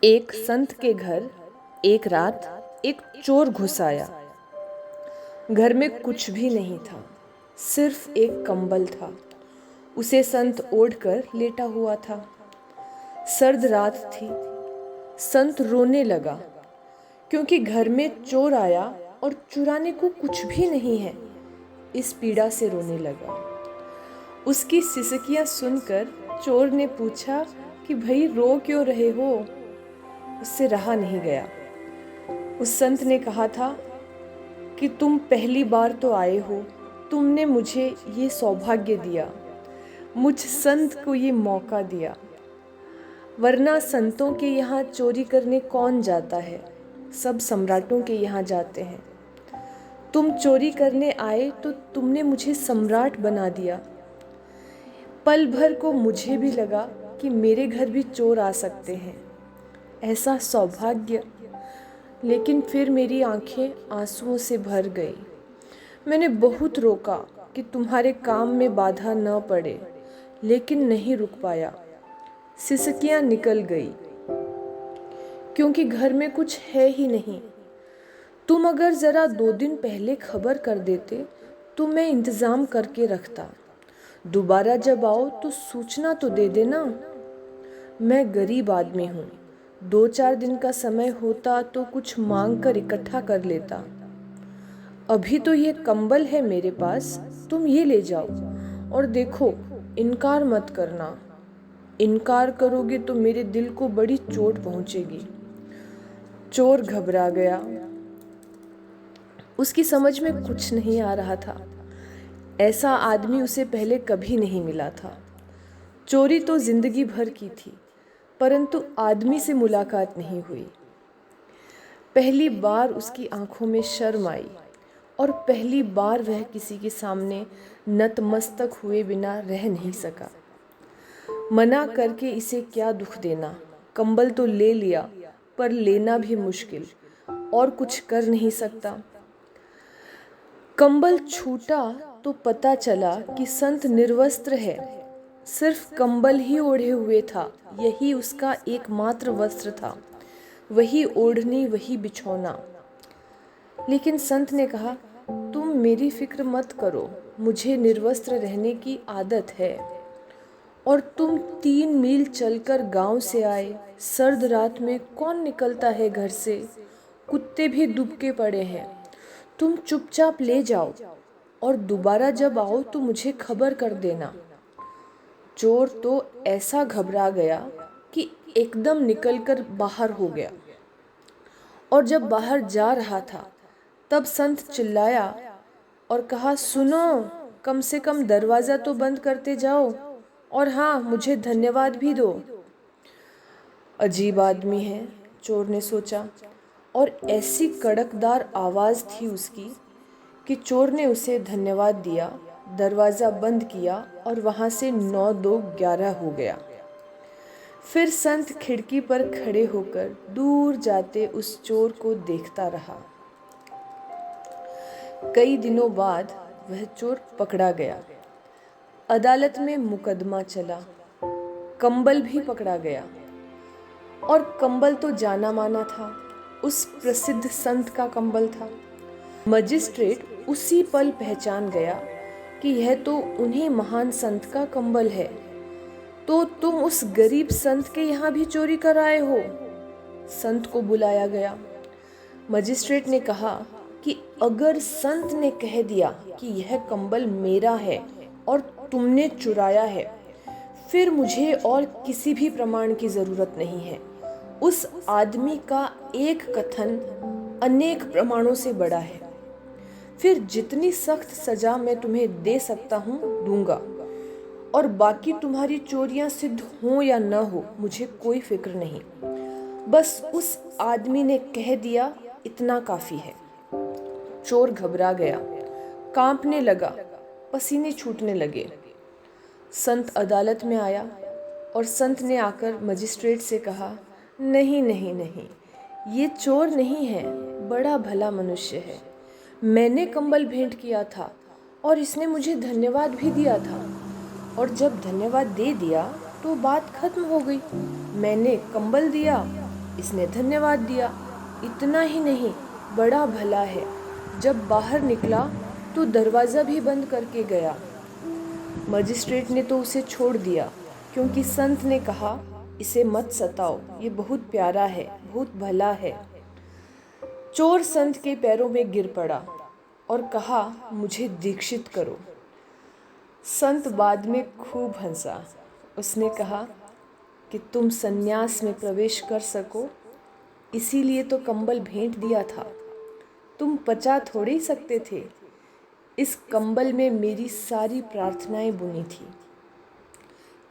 एक संत के घर एक रात एक चोर घुस आया। घर में कुछ भी नहीं था, सिर्फ एक कंबल था। उसे संत ओढ़कर लेटा हुआ था। सर्द रात थी। संत रोने लगा क्योंकि घर में चोर आया और चुराने को कुछ भी नहीं है। इस पीड़ा से रोने लगा। उसकी सिसकियां सुनकर चोर ने पूछा कि भाई रो क्यों रहे हो? उससे रहा नहीं गया। उस संत ने कहा था कि तुम पहली बार तो आए हो, तुमने मुझे ये सौभाग्य दिया, मुझ संत को ये मौका दिया, वरना संतों के यहाँ चोरी करने कौन जाता है? सब सम्राटों के यहाँ जाते हैं। तुम चोरी करने आए तो तुमने मुझे सम्राट बना दिया। पल भर को मुझे भी लगा कि मेरे घर भी चोर आ सकते हैं। ऐसा सौभाग्य। लेकिन फिर मेरी आंखें आंसुओं से भर गई। मैंने बहुत रोका कि तुम्हारे काम में बाधा न पड़े, लेकिन नहीं रुक पाया। सिसकियां निकल गई क्योंकि घर में कुछ है ही नहीं। तुम अगर ज़रा 2 दिन पहले खबर कर देते तो मैं इंतज़ाम करके रखता। दोबारा जब आओ तो सूचना तो दे देना। मैं गरीब आदमी हूँ, 2-4 दिन का समय होता तो कुछ मांग कर इकट्ठा कर लेता। अभी तो ये कंबल है मेरे पास, तुम ये ले जाओ और देखो, इनकार मत करना। इनकार करोगे तो मेरे दिल को बड़ी चोट पहुंचेगी। चोर घबरा गया। उसकी समझ में कुछ नहीं आ रहा था। ऐसा आदमी उसे पहले कभी नहीं मिला था। चोरी तो जिंदगी भर की थी, परंतु आदमी से मुलाकात नहीं हुई। पहली बार उसकी आंखों में शर्म आई और पहली बार वह किसी के सामने नतमस्तक हुए बिना रह नहीं सका। मना करके इसे क्या दुख देना। कंबल तो ले लिया, पर लेना भी मुश्किल, और कुछ कर नहीं सकता। कंबल छूटा तो पता चला कि संत निर्वस्त्र है। सिर्फ कंबल ही ओढ़े हुए था। यही उसका एकमात्र वस्त्र था, वही ओढ़नी, वही बिछौना। लेकिन संत ने कहा, तुम मेरी फिक्र मत करो, मुझे निर्वस्त्र रहने की आदत है। और तुम 3 मील चलकर गांव से आए। सर्द रात में कौन निकलता है घर से? कुत्ते भी दुबके पड़े हैं। तुम चुपचाप ले जाओ और दोबारा जब आओ तो मुझे खबर कर देना। चोर तो ऐसा घबरा गया कि एकदम निकलकर बाहर हो गया। और जब बाहर जा रहा था तब संत चिल्लाया और कहा, सुनो, कम से कम दरवाज़ा तो बंद करते जाओ, और हाँ, मुझे धन्यवाद भी दो। अजीब आदमी है, चोर ने सोचा, और ऐसी कड़कदार आवाज़ थी उसकी कि चोर ने उसे धन्यवाद दिया, दरवाज़ा बंद किया और वहाँ से 9-2-11 हो गया। फिर संत खिड़की पर खड़े होकर दूर जाते उस चोर को देखता रहा। कई दिनों बाद वह चोर पकड़ा गया। अदालत में मुकदमा चला। कंबल भी पकड़ा गया, और कंबल तो जाना माना था, उस प्रसिद्ध संत का कंबल था। मजिस्ट्रेट उसी पल पहचान गया कि यह तो उन्हीं महान संत का कंबल है। तो तुम उस गरीब संत के यहाँ भी चोरी कर आए हो? संत को बुलाया गया। मजिस्ट्रेट ने कहा कि अगर संत ने कह दिया कि यह कंबल मेरा है और तुमने चुराया है, फिर मुझे और किसी भी प्रमाण की ज़रूरत नहीं है। उस आदमी का एक कथन अनेक प्रमाणों से बड़ा है। फिर जितनी सख्त सज़ा मैं तुम्हें दे सकता हूँ दूंगा, और बाकी तुम्हारी चोरियाँ सिद्ध हों या न हो, मुझे कोई फिक्र नहीं। बस उस आदमी ने कह दिया, इतना काफ़ी है। चोर घबरा गया, कांपने लगा, पसीने छूटने लगे। संत अदालत में आया और संत ने आकर मजिस्ट्रेट से कहा, नहीं नहीं नहीं, ये चोर नहीं है, बड़ा भला मनुष्य है। मैंने कंबल भेंट किया था और इसने मुझे धन्यवाद भी दिया था, और जब धन्यवाद दे दिया तो बात खत्म हो गई। मैंने कंबल दिया इसने धन्यवाद दिया। इतना ही नहीं, बड़ा भला है। जब बाहर निकला तो दरवाज़ा भी बंद करके गया। मजिस्ट्रेट ने तो उसे छोड़ दिया, क्योंकि संत ने कहा, इसे मत सताओ, ये बहुत प्यारा है, बहुत भला है। चोर संत के पैरों में गिर पड़ा और कहा, मुझे दीक्षित करो। संत बाद में खूब हंसा। उसने कहा कि तुम सन्यास में प्रवेश कर सको, इसीलिए तो कंबल भेंट दिया था। तुम पचा थोड़े ही सकते थे। इस कंबल में मेरी सारी प्रार्थनाएं बुनी थी।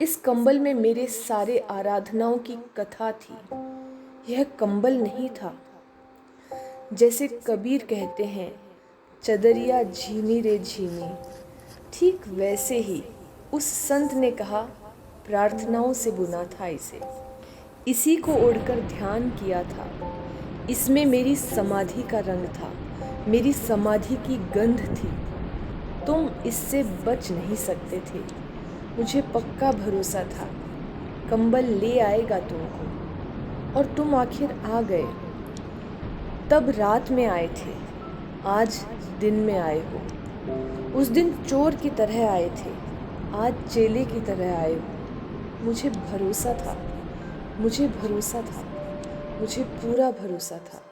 इस कंबल में मेरे सारे आराधनाओं की कथा थी। यह कंबल नहीं था। जैसे कबीर कहते हैं, चदरिया झीनी रे झीनी, ठीक वैसे ही उस संत ने कहा, प्रार्थनाओं से बुना था इसे। इसी को ओढ़कर ध्यान किया था। इसमें मेरी समाधि का रंग था, मेरी समाधि की गंध थी। तुम इससे बच नहीं सकते थे। मुझे पक्का भरोसा था, कंबल ले आएगा तुमको। और तुम आखिर आ गए। तब रात में आए थे, आज दिन में आए हो। उस दिन चोर की तरह आए थे, आज चेले की तरह आए हो। मुझे भरोसा था, मुझे भरोसा था, मुझे पूरा भरोसा था।